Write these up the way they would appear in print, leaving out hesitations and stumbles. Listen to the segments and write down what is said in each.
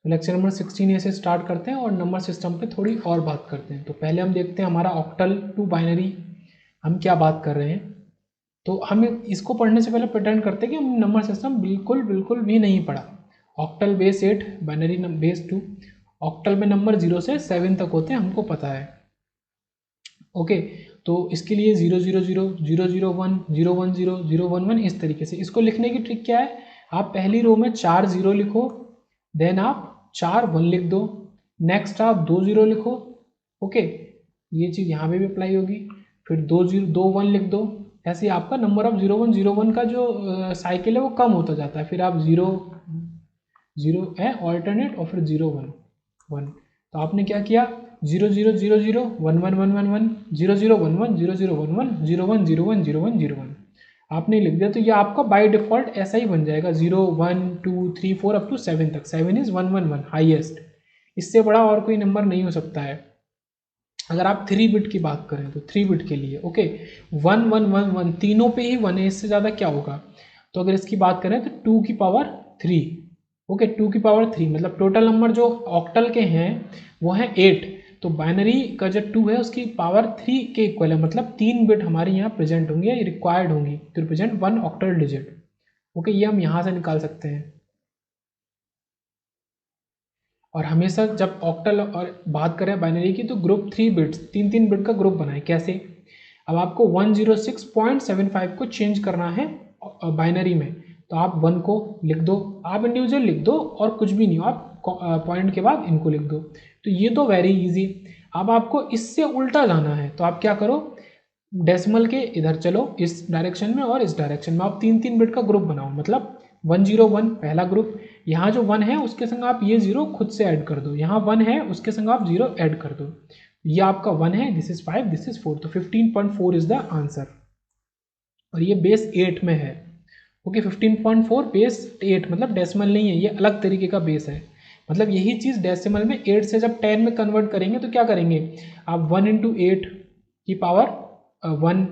तो lecture number 16 से start करते हैं और नंबर सिस्टम पे थोड़ी और बात करते हैं। तो पहले हम देखते हैं हमारा ऑक्टल टू बाइनरी हम क्या बात कर रहे हैं। तो हम इसको पढ़ने से पहले प्रिटेंड करते हैं कि हम नंबर सिस्टम बिल्कुल भी नहीं पढ़ा। Octal base 8, binary base 2, octal में नंबर 0 से 7 तक होते हैं, हमको पता है। ओके, तो इसके लिए 0 0 0 0 0 1 0 1 0 0 1 1 इस तरीके से। इसको लिखने की ट्रिक क्या है, आप पहली रो में 4 0 लिखो, देन आप 4 1 लिख दो, नेक्स्ट आप 2 0 लिखो। ओके, ये चीज़ यहाँ पे भी अप्लाई होगी, फिर 2 1 लिख दो। ऐसे ही आपका नंबर ऑफ 0 1 का जो साइकिल है वो कम होता जाता है। फिर आप 0 0 है ऑल्टरनेट और फिर 0 1 1। तो आपने क्या किया, 0 0 0 0 1 1 1 1 1 0 0 1 1 0 0 1 1 0 1 0 1 0 1 0 1 आपने लिख दिया। तो ये आपका बाय डिफॉल्ट ऐसा ही बन जाएगा, 0 1 2 3 4 अप टू 7 तक। 7 इज 1 1 1 हाईएस्ट, इससे बड़ा और कोई नंबर नहीं हो सकता है। अगर आप 3 बिट की बात करें तो 3 बिट के लिए ओके 1 1 1 1 तीनों पे ही 1 है, इससे ज़्यादा क्या होगा। तो अगर इसकी बात करें तो 2 की पावर 3, ओके 2 की पावर 3 मतलब टोटल नंबर जो ऑक्टल के हैं वो है 8। तो बाइनरी का जो 2 है उसकी पावर 3 के इक्वल है, मतलब 3 बिट हमारे यहाँ प्रेजेंट होंगी या रिक्वायर्ड होंगी to represent 1 octal digit. Okay, ये हम यहाँ से निकाल सकते हैं। और हमेशा जब ऑक्टल और बात करें बाइनरी की तो ग्रुप 3 बिट्स 3 बिट का ग्रुप बनाए। कैसे, अब आपको 106.75 को चेंज करना है बाइनरी में, तो आप 1 को लिख दो, आप इंडिविजुअल लिख दो और कुछ भी नहीं हो, आप पॉइंट के बाद इनको लिख दो। तो ये तो वेरी इजी। अब आपको इससे उल्टा जाना है तो आप क्या करो, डेसिमल के इधर चलो इस डायरेक्शन में और इस डायरेक्शन में आप 3 बिट का ग्रुप बनाओ। मतलब 101 पहला ग्रुप, यहाँ जो 1 है उसके संग आप ये 0 खुद से ऐड कर दो, यहाँ 1 है उसके संग आप 0 ऐड कर दो। ये आपका 1 है, दिस इज 5, दिस इज 4, तो 15.4 इज द आंसर। और ये बेस 8 में है। ओके 15.4 बेस 8 मतलब डेसिमल नहीं है, ये अलग तरीके का बेस है। मतलब यही चीज़ डेसिमल में 8 से जब 10 में कन्वर्ट करेंगे तो क्या करेंगे, आप 1 इंटू 8 की पावर 1,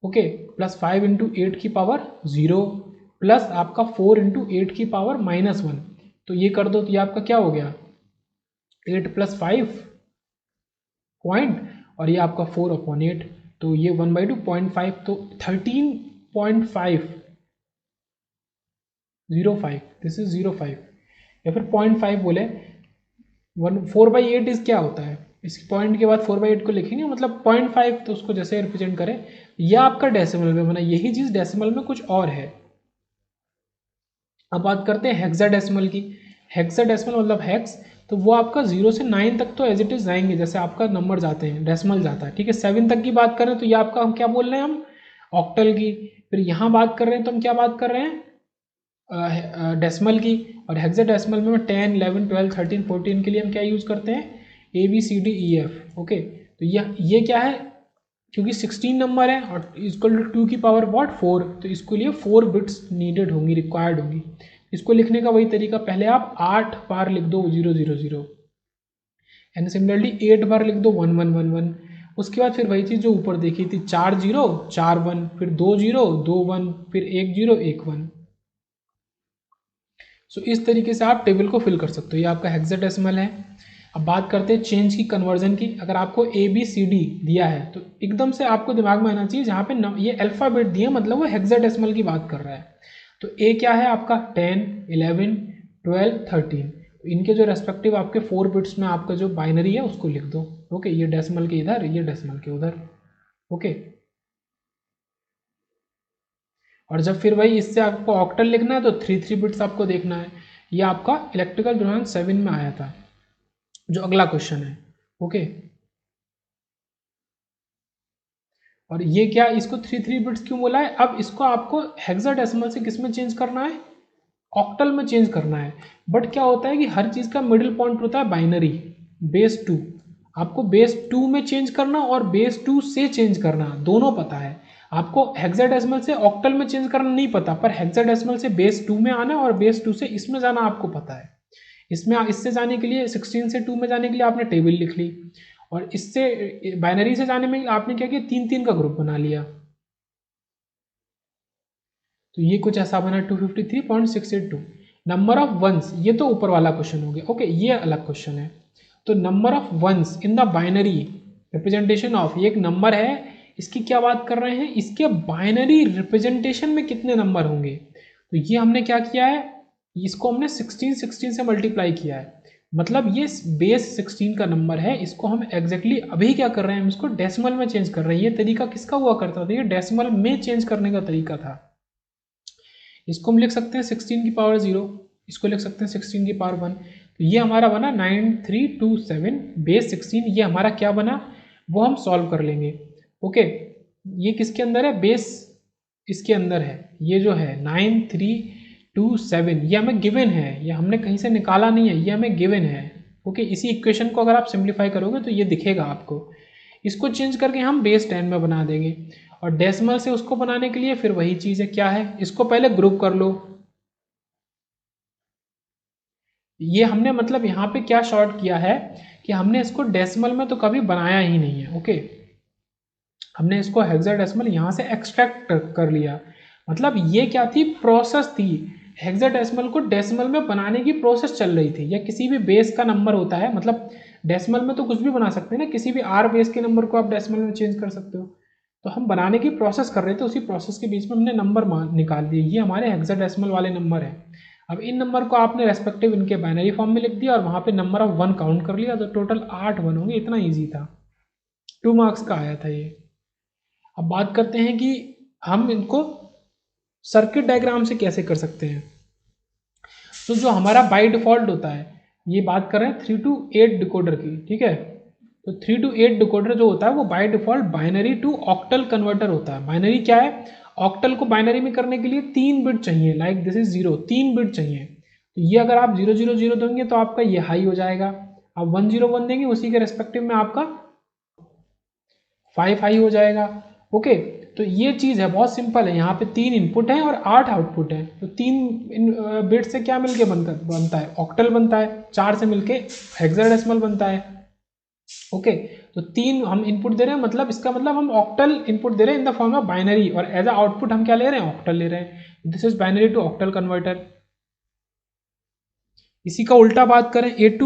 ओके प्लस 5 इंटू 8 की पावर 0 प्लस आपका 4 इंटू 8 की पावर -1। तो ये कर दो तो ये आपका क्या हो गया, 8 प्लस 5 पॉइंट और ये आपका 4/8। तो ये 1/2 0.5, तो 13.505, दिस इज 05 या फिर 0.5 बोले। 4/8 इज क्या होता है, इस पॉइंट के बाद 4/8 को लिखेंगे मतलब 0.5, तो उसको जैसे रिप्रेजेंट करें। यह आपका डेसिमल में बना, यही चीज़ डेसिमल में कुछ और है। अब बात करते हैं हेक्साडेसिमल की। हेक्साडेसिमल मतलब हेक्स, तो वो आपका 0 से 9 तक तो एज इट इज जाएंगे जैसे आपका नंबर जाते हैं, डेसिमल जाता है। ठीक है, 7 तक की बात करें तो ये आपका हम क्या बोल रहे हैं, हम ऑक्टल की। फिर यहाँ बात कर रहे हैं तो हम क्या बात कर रहे हैं, डेसिमल की। और हेक्साडेसिमल में 10 11 12 13 14 के लिए हम क्या यूज़ करते हैं, ABCDEF। ओके, तो ये क्या है, क्योंकि 16 नंबर है और इक्वल टू 2 की पावर व्हाट 4, तो इसके लिए 4 बिट्स नीडेड होंगी, रिक्वायर्ड होंगी। इसको लिखने का वही तरीका, पहले आप 8 बार लिख दो 0 0 0 एंड सिमिलरली 8 बार लिख दो 1 1 1 1। उसके बाद फिर वही चीज़ जो ऊपर देखी थी, 4 0 4 1, फिर 2 0 2 1, फिर 1 0 1 1। सो इस तरीके से आप टेबल को फिल कर सकते हो। ये आपका हेक्साडेसिमल है। अब बात करते हैं चेंज की, कन्वर्जन की। अगर आपको ABCD दिया है तो एकदम से आपको दिमाग में आना चाहिए जहाँ पे ये अल्फ़ाबेट दिया मतलब वो हेक्साडेसिमल की बात कर रहा है। तो A क्या है आपका 10 11 12 13, तो इनके जो रेस्पेक्टिव आपके 4 बिट्स में आपका जो बाइनरी है उसको लिख दो। ओके, ये डेसिमल के इधर, ये डेसिमल के उधर। ओके, और जब फिर वही इससे आपको ऑक्टल लिखना है तो 3 बिट्स आपको देखना है। ये आपका इलेक्ट्रिकल रेजोनेंस 7 में आया था, जो अगला क्वेश्चन है। ओके, और ये क्या, इसको 3 बिट्स क्यों बोला है, अब इसको आपको हेक्साडेसिमल से किस में चेंज करना है, ऑक्टल में चेंज करना है। बट क्या होता है कि हर चीज़ का मिडिल पॉइंट होता है बाइनरी, बेस 2। आपको बेस 2 में चेंज करना और बेस 2 से चेंज करना दोनों पता है। आपको हेक्साडेसिमल से ऑक्टल में चेंज करना नहीं पता, पर हेक्साडेसिमल से बेस 2 में आना और बेस 2 से इसमें जाना आपको पता है। इसमें इससे जाने के लिए 16 से 2 में जाने के लिए आपने टेबल लिख ली, और इससे बाइनरी से जाने में आपने क्या किया, 3 का ग्रुप बना लिया। तो ये कुछ ऐसा बना 253.682। नंबर ऑफ वंस, ये तो ऊपर वाला क्वेश्चन हो गया, ओके ये अलग क्वेश्चन है। तो number of ones in the binary representation of, ये एक नंबर है, इसकी क्या बात कर रहे हैं, इसके बाइनरी रिप्रेजेंटेशन में कितने नंबर होंगे। तो ये हमने क्या किया है, इसको हमने 16 से मल्टीप्लाई किया है, मतलब ये बेस 16 का नंबर है, इसको हम एग्जैक्टली अभी क्या कर रहे हैं, हम इसको डेसिमल में चेंज कर रहे हैं। ये तरीका किसका हुआ करता था, ये डेसिमल में चेंज करने का तरीका था। इसको हम लिख सकते हैं 16 की पावर 0, इसको लिख सकते हैं 16 की पावर 1। तो ये हमारा बना 9327 बेस 16, ये हमारा क्या बना वो हम सॉल्व कर लेंगे। ओके, ये किसके अंदर है, बेस इसके अंदर है, ये जो है 9327, ये हमें गिवन है, ये हमने कहीं से निकाला नहीं है, ये हमें गिवन है। ओके, इसी इक्वेशन को अगर आप सिंप्लीफाई करोगे तो ये दिखेगा आपको। इसको चेंज करके हम बेस 10 में बना देंगे, और डेसिमल से उसको बनाने के लिए फिर वही चीज़ है, क्या है, इसको पहले ग्रुप कर लो। ये हमने मतलब यहाँ पे क्या शॉर्ट किया है कि हमने इसको डेसिमल में तो कभी बनाया ही नहीं है। ओके, हमने इसको हेक्साडेसिमल यहाँ से एक्सट्रैक्ट कर लिया, मतलब ये क्या थी, प्रोसेस थी, हेक्साडेसिमल को डेसिमल में बनाने की प्रोसेस चल रही थी। या किसी भी बेस का नंबर होता है, मतलब डेसिमल में तो कुछ भी बना सकते हैं ना, किसी भी आर बेस के नंबर को आप डेसिमल में चेंज कर सकते हो। तो हम बनाने की प्रोसेस कर रहे थे, उसी प्रोसेस के बीच में हमने नंबर निकाल दिए, ये हमारे हेक्साडेसिमल वाले नंबर है। अब इन नंबर को आपने रेस्पेक्टिव इनके बाइनरी फॉर्म में लिख दिया और वहाँ पे नंबर ऑफ 1 काउंट कर लिया, तो टोटल 8 1 होंगे। इतना ईजी था, 2 मार्क्स का आया था ये। अब बात करते हैं कि हम इनको सर्किट डायग्राम से कैसे कर सकते हैं। तो जो हमारा बाय डिफॉल्ट होता है, ये बात कर रहे हैं 3 to 8 डिकोडर की, ठीक है। तो 3 to 8 डिकोडर जो होता है वो by default binary to octal converter होता है। बाइनरी क्या है, ऑक्टल को बाइनरी में करने के लिए 3 बिट चाहिए, लाइक दिस इज 0, 3 बिट चाहिए। तो ये अगर आप 000 देंगे तो आपका ये हाई हो जाएगा, आप 101 देंगे उसी के रेस्पेक्टिव में आपका 5 हाई हो जाएगा। ओके, तो ये चीज़ है, बहुत सिंपल है। यहाँ पे 3 इनपुट है और 8 आउटपुट है, तो 3 बिट से क्या मिलके बनता है, ऑक्टल बनता है, 4 से मिलके हेक्साडेसिमल बनता है। ओके, तो 3 हम इनपुट दे रहे हैं, मतलब इसका मतलब हम ऑक्टल इनपुट दे रहे हैं in the form of binary, और एज अ आउटपुट हम क्या ले रहे हैं, ऑक्टल ले रहे हैं। This is binary to octal converter. इसी का उल्टा बात करें, 8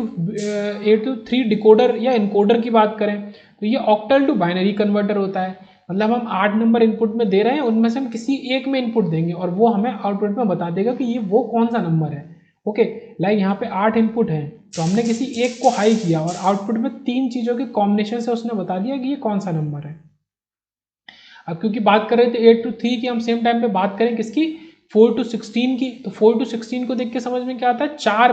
to 3 डिकोडर या इनकोडर की बात करें, तो ये ऑक्टल टू बाइनरी कन्वर्टर होता है। मतलब हम 8 नंबर इनपुट में दे रहे हैं, उनमें से हम किसी एक में इनपुट देंगे और वो हमें आउटपुट में बता देगा कि ये वो कौन सा नंबर है। ओके, लाइक यहाँ पे 8 इनपुट हैं, तो हमने किसी एक को हाई किया और आउटपुट में 3 चीज़ों के कॉम्बिनेशन से उसने बता दिया कि ये कौन सा नंबर है। अब क्योंकि बात कर रहे थे 8 to 3 की, हम सेम टाइम पे बात करें किसकी, 4 to 16 की, तो 4 to 16 को देख के समझ में क्या आता है, 4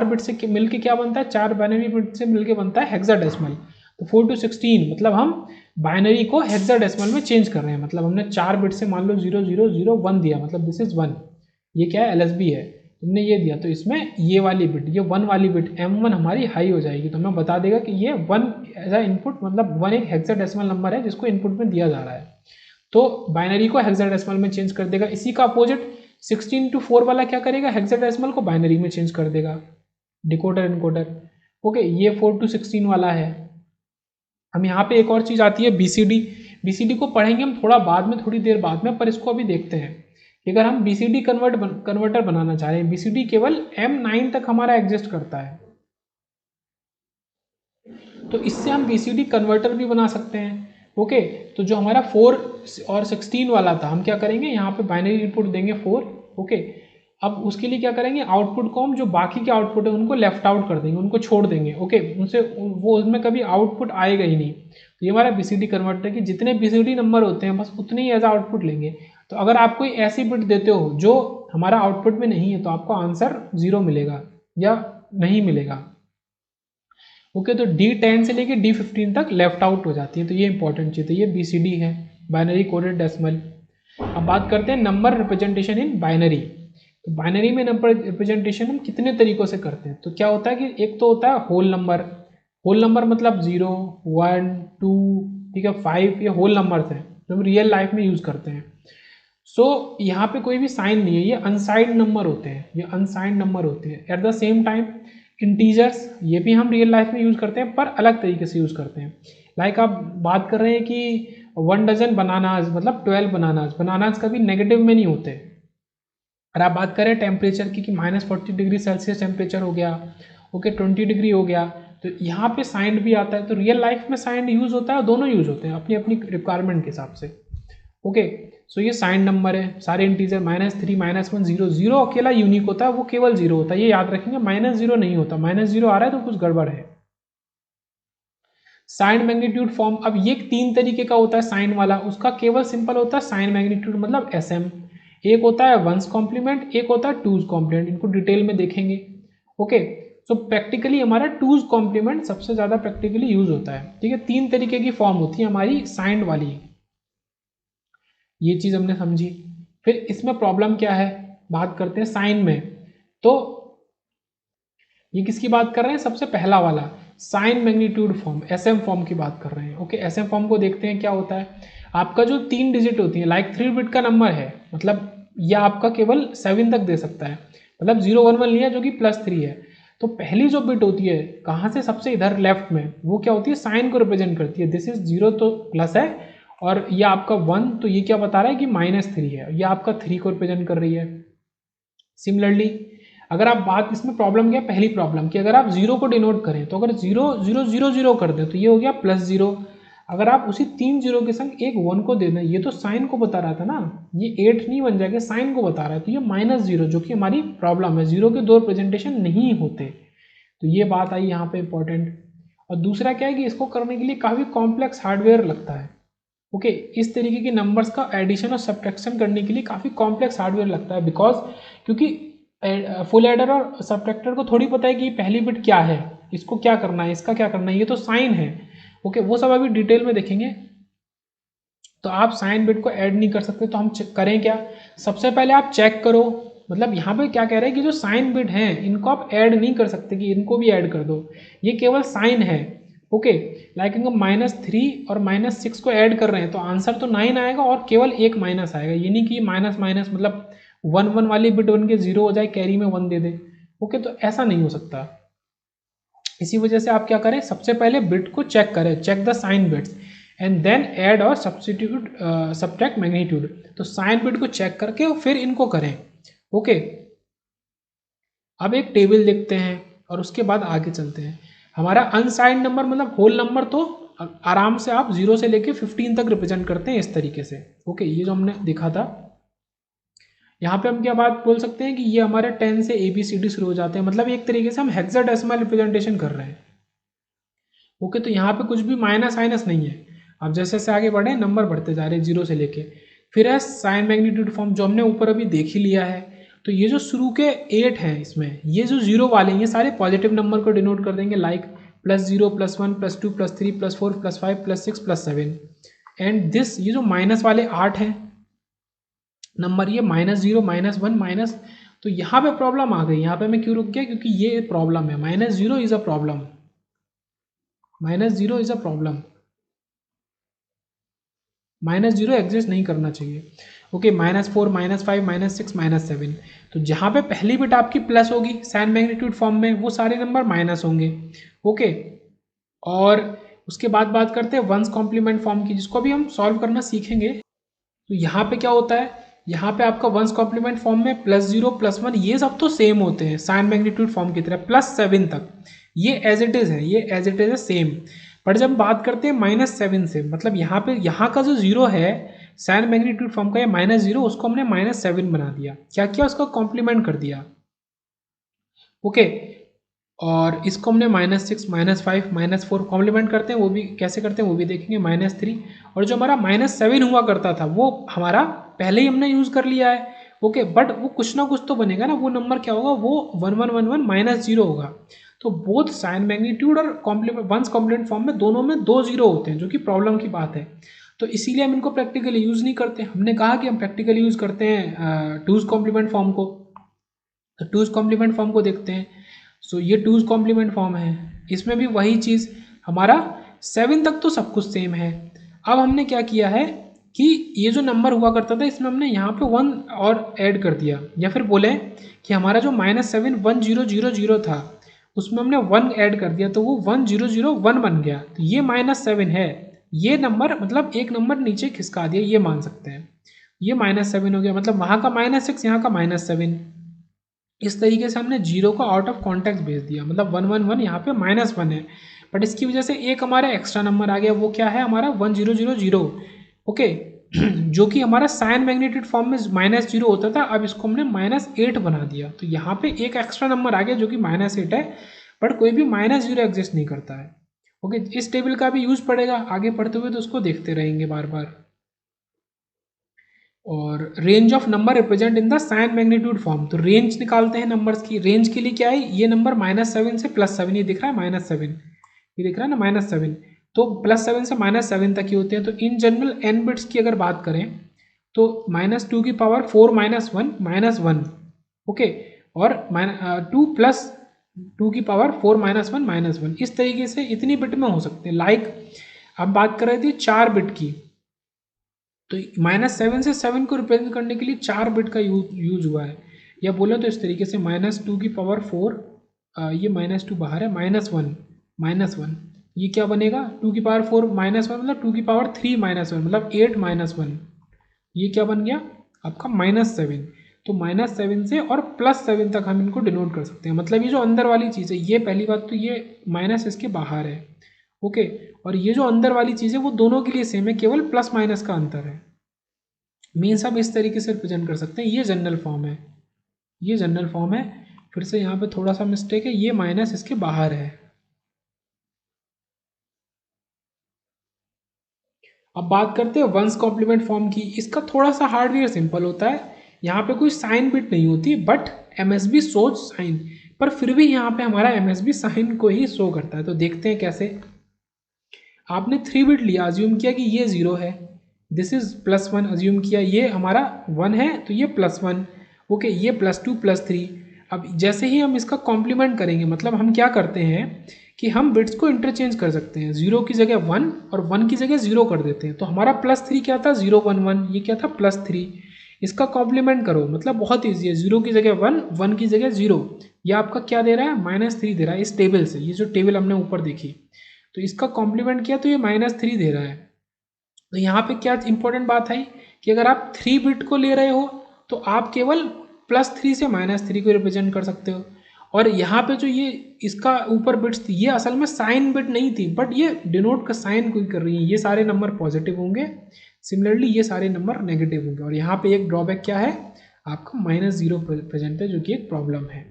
बिट से मिलके क्या बनता है, 4 बाइनरी बिट से मिलके बनता है हेक्साडेसिमल। तो 4 to 16 मतलब हम बाइनरी को हेक्साडेसिमल में चेंज कर रहे हैं, मतलब हमने 4 बिट से मान लो 0001 दिया, मतलब दिस इज 1, ये क्या है, LSB है, तुमने ये दिया, तो इसमें ये वाली बिट, ये 1 वाली बिट M1 हमारी हाई हो जाएगी, तो हमें बता देगा कि ये 1 एज अ इनपुट, मतलब 1 एक हेक्साडेसिमल नंबर है जिसको इनपुट में दिया जा रहा है, तो बाइनरी को हेक्साडेसिमल में चेंज कर देगा। इसी का अपोजिट 16 to 4 वाला क्या करेगा, हेक्साडेसिमल को बाइनरी में चेंज कर देगा, डिकोडर इनकोडर। ओके, ये 4 to 16 वाला है। हम यहाँ पे एक और चीज़ आती है BCD। BCD को पढ़ेंगे हम थोड़ा बाद में, थोड़ी देर बाद में, पर इसको अभी देखते हैं कि अगर हम BCD कन्वर्टर बनाना चाह रहे हैं, BCD केवल M9 तक हमारा एग्जिस्ट करता है, तो इससे हम BCD कन्वर्टर भी बना सकते हैं। ओके, तो जो हमारा 4 और 16 वाला था, हम क्या करेंगे, यहाँ पे बाइनरी इनपुट देंगे 4। ओके, अब उसके लिए क्या करेंगे, आउटपुट को हम जो बाकी के आउटपुट है उनको लेफ्ट आउट कर देंगे, उनको छोड़ देंगे। ओके, उनसे वो उसमें कभी आउटपुट आएगा ही नहीं। तो ये हमारा BCD कन्वर्टर की जितने BCD नंबर होते हैं बस उतने ही एज आउटपुट लेंगे। तो अगर आप कोई ऐसी बिट देते हो जो हमारा आउटपुट में नहीं है, तो आपको आंसर 0 मिलेगा या नहीं मिलेगा। ओके, तो D10 से लेके D15 तक लेफ्ट आउट हो जाती है, तो ये इंपॉर्टेंट चीज़ है। ये BCD है, बाइनरी कोडेड डेसिमल। अब बात करते हैं नंबर रिप्रेजेंटेशन इन बाइनरी। तो बाइनरी में नंबर रिप्रेजेंटेशन हम कितने तरीकों से करते हैं, तो क्या होता है कि एक तो होता है होल नंबर। होल नंबर मतलब 0 1 2, ठीक है, 5, ये होल नंबर्स हैं जो हम रियल लाइफ में यूज़ करते हैं। सो यहाँ पे कोई भी साइन नहीं है, ये अनसाइंड नंबर होते हैं, ये अनसाइंड नंबर होते हैं। At the same time integers, ये भी हम रियल लाइफ में यूज़ करते हैं पर अलग तरीके से यूज़ करते हैं। लाइक आप बात कर रहे हैं कि 1 डजन बनानाज मतलब 12 बनानाज कभी नेगेटिव में नहीं होते। और आप बात करें टेम्परेचर की कि -40 डिग्री सेल्सियस टेम्परेचर हो गया, ओके 20 डिग्री हो गया, तो यहाँ पे साइंड भी आता है। तो रियल लाइफ में साइंड यूज़ होता है, दोनों यूज़ होते हैं अपनी अपनी रिक्वायरमेंट के हिसाब से। ओके सो ये साइंड नंबर है, सारे इंटीजर -3 -1 0 0 अकेला यूनिक होता है, वो केवल 0 होता है, ये याद रखेंगे। -0 नहीं होता, -0 आ रहा है तो कुछ गड़बड़ है। साइन मैग्नीट्यूड फॉर्म, अब ये 3 तरीके का होता है साइन वाला, उसका केवल सिंपल होता है साइन मैग्नीट्यूड मतलब SM। एक होता है 1s कॉम्प्लीमेंट, एक होता है 2s कॉम्प्लीमेंट, इनको डिटेल में देखेंगे। ओके सो प्रैक्टिकली हमारा 2s कॉम्प्लीमेंट सबसे ज़्यादा प्रैक्टिकली यूज होता है। ठीक है, 3 तरीके की फॉर्म होती है हमारी साइन वाली, ये चीज़ हमने समझी। फिर इसमें प्रॉब्लम क्या है, बात करते हैं साइन में। तो ये किसकी बात कर रहे हैं, सबसे पहला वाला sign magnitude form, SM form की बात कर रहे हैं। ओके SM फॉर्म को देखते हैं क्या होता है। आपका जो 3 डिजिट होती है, लाइक 3 बिट का नंबर है, मतलब यह आपका केवल 7 तक दे सकता है, मतलब 0 1 1 लिया जो कि +3 है। तो पहली जो बिट होती है कहाँ से, सबसे इधर लेफ्ट में, वो क्या होती है, साइन को रिप्रेजेंट करती है। दिस इज 0 तो प्लस है, और ये आपका 1 तो ये क्या बता रहा है कि -3 है, ये आपका 3 को रिप्रेजेंट कर रही है। सिमिलरली अगर आप बात, इसमें प्रॉब्लम क्या है, पहली प्रॉब्लम कि अगर आप 0 को डिनोट करें तो अगर 0 0 0 0 कर दें तो ये हो गया +0। अगर आप उसी 3 0 के संग एक 1 को दे दें, ये तो साइन को बता रहा था ना, ये 8 नहीं बन जाएगा, साइन को बता रहा है, तो ये -0 जो कि हमारी प्रॉब्लम है, 0 के 2 रिप्रेजेंटेशन नहीं होते। तो ये बात आई यहाँ पे इंपॉर्टेंट। और दूसरा क्या है कि इसको करने के लिए काफ़ी कॉम्प्लेक्स हार्डवेयर लगता है। ओके इस तरीके के नंबर्स का एडिशन और सब्ट्रैक्शन करने के लिए काफ़ी कॉम्प्लेक्स हार्डवेयर लगता है, बिकॉज क्योंकि फुल एडर और सब्ट्रैक्टर को थोड़ी पता है कि पहली बिट क्या है, इसको क्या करना है, इसका क्या करना है, ये तो साइन है। ओके वो सब अभी डिटेल में देखेंगे। तो आप साइन बिट को ऐड नहीं कर सकते, तो हम करें क्या, सबसे पहले आप चेक करो, मतलब यहाँ पे क्या कह रहे हैं कि जो साइन बिट हैं इनको आप ऐड नहीं कर सकते कि इनको भी ऐड कर दो, ये केवल साइन है। ओके लाइक हम -3 और -6 को ऐड कर रहे हैं तो आंसर तो 9 आएगा और केवल एक माइनस आएगा, ये नहीं कि माइनस माइनस मतलब 1 1 वाली बिट बन के 0 हो जाए, कैरी में 1 दे दे। ओके तो ऐसा नहीं हो सकता। इसी वजह से आप क्या करें, सबसे पहले बिट को चेक करें, check the sign bits and then add और सब्स्टिट्यूट सब्ट्रैक्ट मैग्नीट्यूड। तो साइन बिट को चेक करके और फिर इनको करें। ओके अब एक टेबल देखते हैं और उसके बाद आगे चलते हैं। हमारा अनसाइंड नंबर मतलब होल नंबर तो आराम से आप 0 से लेके 15 तक रिप्रेजेंट करते हैं इस तरीके से। ओके ये जो हमने देखा था, यहाँ पे हम क्या बात बोल सकते हैं कि ये हमारे 10 से ABCD शुरू हो जाते हैं, मतलब एक तरीके से हम हेक्साडेसिमल रिप्रेजेंटेशन कर रहे हैं। ओके तो यहाँ पे कुछ भी माइनस माइनस नहीं है। अब जैसे जैसे आगे बढ़े नंबर बढ़ते जा रहे हैं 0 से लेके। फिर है साइन मैग्नीट्यूड फॉर्म, जो हमने ऊपर अभी देख ही लिया है। तो ये जो शुरू के 8 हैं इसमें, ये जो 0 वाले ये सारे पॉजिटिव नंबर को डिनोट कर देंगे, लाइक +0 +1 +2 +3 +4 +5 +6 +7। एंड दिस ये जो माइनस वाले 8 हैं नंबर, ये -0 -1 माइनस, तो यहाँ पे प्रॉब्लम आ गई। यहाँ पे मैं क्यों रुक गया, क्योंकि ये प्रॉब्लम है, -0 is a problem, -0 is a problem, -0 exist नहीं करना चाहिए। ओके -4 -5 -6 -7, तो जहाँ पे पहली बिट आपकी प्लस होगी साइन मैग्नीट्यूड फॉर्म में, वो सारे नंबर माइनस होंगे। ओके और उसके बाद बात करते हैं वंस कॉम्प्लीमेंट फॉर्म की, जिसको अभी हम सॉल्व करना सीखेंगे। तो यहाँ पे क्या होता है, यहाँ पे आपका वंस कॉम्प्लीमेंट फॉर्म में +0 +1 ये सब तो सेम होते हैं साइन मैग्नीट्यूड फॉर्म की तरह, +7 तक ये एज इट इज़ है, ये एज इट इज़ है सेम। पर जब बात करते हैं -7 से, मतलब यहाँ पे यहाँ का जो 0 है साइन मैग्नीट्यूड फॉर्म का, ये -0 उसको हमने -7 बना दिया, क्या किया, उसका कॉम्प्लीमेंट कर दिया। ओके और इसको हमने -6 -5 -4 कॉम्प्लीमेंट करते हैं, वो भी कैसे करते हैं वो भी देखेंगे, -3। और जो हमारा -7 हुआ करता था वो हमारा पहले ही हमने यूज़ कर लिया है। ओके बट वो कुछ ना कुछ तो बनेगा ना, वो नंबर क्या होगा, वो 1 1 1 1 -0 होगा। तो बोथ साइन मैग्नीट्यूड और कॉम्प्लीमेंट वंस कॉम्प्लीमेंट फॉर्म में दोनों में 2 0 होते हैं, जो कि प्रॉब्लम की बात है। तो इसीलिए हम इनको प्रैक्टिकली यूज़ नहीं करते। हमने कहा कि हम प्रैक्टिकली यूज़ करते हैं 2's कॉम्प्लीमेंट फॉर्म को। तो 2's कॉम्प्लीमेंट फॉर्म को देखते हैं। सो ये 2's कॉम्प्लीमेंट फॉर्म है, इसमें भी वही चीज़, हमारा 7 तक तो सब कुछ सेम है। अब हमने क्या किया है कि ये जो नंबर हुआ करता था इसमें हमने यहाँ पे 1 और ऐड कर दिया, या फिर बोले कि हमारा जो -7 1 0 0 0 था उसमें हमने 1 ऐड कर दिया, तो वो 1 0 0 1 बन गया। तो ये -7 है, ये नंबर मतलब एक नंबर नीचे खिसका दिया, ये मान सकते हैं। ये -7 हो गया, मतलब वहाँ का -6 यहाँ का -7। इस तरीके से हमने 0 को आउट ऑफ कॉन्टेक्स्ट भेज दिया, मतलब 111 यहाँ पे -1 है, बट इसकी वजह से एक हमारा एक्स्ट्रा नंबर आ गया, वो क्या है हमारा 1000। ओके जो कि हमारा साइन मैग्नीट्यूड फॉर्म में -0 होता था, अब इसको हमने -8 बना दिया, तो यहाँ पे एक एक्स्ट्रा नंबर आ गया जो कि -8 है, बट कोई भी -0 एग्जिस्ट नहीं करता है। ओके इस टेबल का भी यूज़ पड़ेगा आगे पढ़ते हुए, तो उसको देखते रहेंगे बार बार। और range of number represent in the sign magnitude form, तो रेंज निकालते हैं नंबर्स की। रेंज के लिए क्या है, ये नंबर -7 से +7, ये दिख रहा है -7, ये दिख रहा है ना -7, तो +7 से -7 तक ही होते हैं। तो इन जनरल n बिट्स की अगर बात करें तो -2 की पावर 4 -1 -1, ओके, और 2 + 2 की पावर 4 -1 -1, इस तरीके से इतनी बिट में हो सकते हैं। लाइक अब बात कर रहे थे 4 बिट की, तो -7 से 7 को रिप्रेजेंट करने के लिए 4 बिट का यूज हुआ है, या बोला तो इस तरीके से -2 की पावर 4, ये -2 बाहर है, -1 ये क्या बनेगा 2 की पावर 4 -1 मतलब 2 की पावर 3 -1 मतलब 8 -1, ये क्या बन गया आपका -7। तो -7 से और +7 तक हम इनको डिनोट कर सकते हैं, मतलब ये जो अंदर वाली चीज़ है, ये पहली बात तो ये माइनस इसके बाहर है, ओके, और ये जो अंदर वाली चीज़ है वो दोनों के लिए सेम है, केवल प्लस माइनस का अंतर है। मीन्स हम इस तरीके से रिप्रेजेंट कर सकते हैं, ये जनरल फॉर्म है, ये जनरल फॉर्म है। फिर से यहाँ पे थोड़ा सा मिस्टेक है, ये माइनस इसके बाहर है। अब बात करते हैं वंस कॉम्प्लीमेंट फॉर्म की। इसका थोड़ा सा हार्डवेयर सिंपल होता है, यहाँ पे कोई साइन बिट नहीं होती, बट MSB शोज साइन, पर फिर भी यहाँ पे हमारा MSB साइन को ही शो करता है। तो देखते हैं कैसे। आपने 3 बिट लिया, अज्यूम किया कि ये 0 है, दिस इज +1, अज्यूम किया ये हमारा 1 है, तो ये +1, ओके, ये +2 +3। अब जैसे ही हम इसका कॉम्प्लीमेंट करेंगे, मतलब हम क्या करते हैं कि हम बिट्स को इंटरचेंज कर सकते हैं, 0 की जगह 1 और 1 की जगह 0 कर देते हैं। तो हमारा +3 क्या था 0 1 1, ये क्या था +3। इसका कॉम्प्लीमेंट करो, मतलब बहुत ईजी है, 0 की जगह 1, 1 की जगह 0, ये आपका क्या दे रहा है -3 दे रहा है इस टेबल से, ये जो टेबल हमने ऊपर देखी, तो इसका कॉम्प्लीमेंट किया तो ये -3 दे रहा है। तो यहाँ पे क्या इंपॉर्टेंट बात है कि अगर आप 3 बिट को ले रहे हो तो आप केवल +3 से -3 को रिप्रेजेंट कर सकते हो। और यहाँ पे जो ये इसका ऊपर बिट्स थी, ये असल में साइन बिट नहीं थी, बट ये डिनोट का साइन कोई कर रही है, ये सारे नंबर पॉजिटिव होंगे, सिमिलरली ये सारे नंबर नेगेटिव होंगे। और यहाँ पे एक ड्रॉबैक क्या है, आपका -0 प्रेजेंट है, जो कि एक प्रॉब्लम है।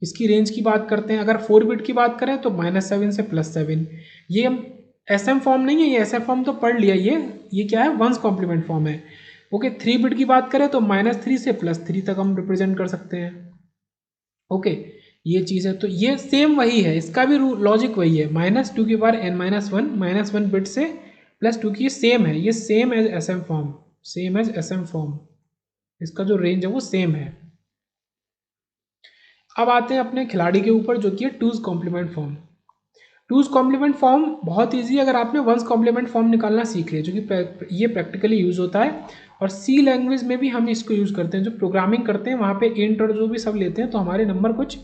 इसकी रेंज की बात करते हैं, अगर 4 बिट की बात करें तो -7 से +7, ये हम SM फॉर्म नहीं है, ये SF फॉर्म तो पढ़ लिया, ये क्या है वंस कॉम्प्लीमेंट फॉर्म है। ओके 3 बिट की बात करें तो -3 से +3 तक हम रिप्रेजेंट कर सकते हैं। ओके ये चीज़ है, तो ये सेम वही है, इसका भी लॉजिक वही है, -2 की पावर n-1 -1 बिट से +2 की, ये सेम है, ये same as SM form, same as SM form, इसका जो रेंज है वो सेम है। अब आते हैं अपने खिलाड़ी के ऊपर, जो कि है two's complement form. Two's complement form बहुत इजी है, अगर आपने वंस कॉम्प्लीमेंट फॉर्म निकालना सीख लिया, जो कि ये प्रैक्टिकली यूज़ होता है, और सी लैंग्वेज में भी हम इसको यूज़ करते हैं। जो प्रोग्रामिंग करते हैं वहाँ पे इंट और जो भी सब लेते हैं, तो हमारे नंबर कुछ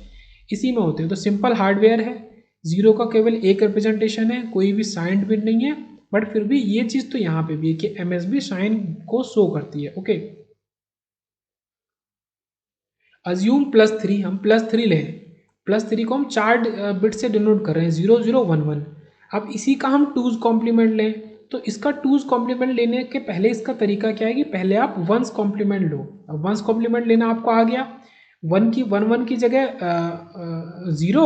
इसी में होते हैं। तो सिंपल हार्डवेयर है, 0 का केवल एक रिप्रेजेंटेशन है, कोई भी साइंड बिट नहीं है, बट फिर भी ये चीज़ तो यहाँ पे भी है कि MSB साइन को शो करती है। ओके अज्यूम +3, हम +3 लें, +3 को हम 4 बिट से डिनोट कर रहे हैं, 0 0 1 1। अब इसी का हम टूज कॉम्प्लीमेंट लें, तो इसका टूज कॉम्प्लीमेंट लेने के पहले इसका तरीका क्या है कि पहले आप वंस कॉम्प्लीमेंट लो। अब वंस कॉम्प्लीमेंट लेना आपको आ गया, 1 की जगह 0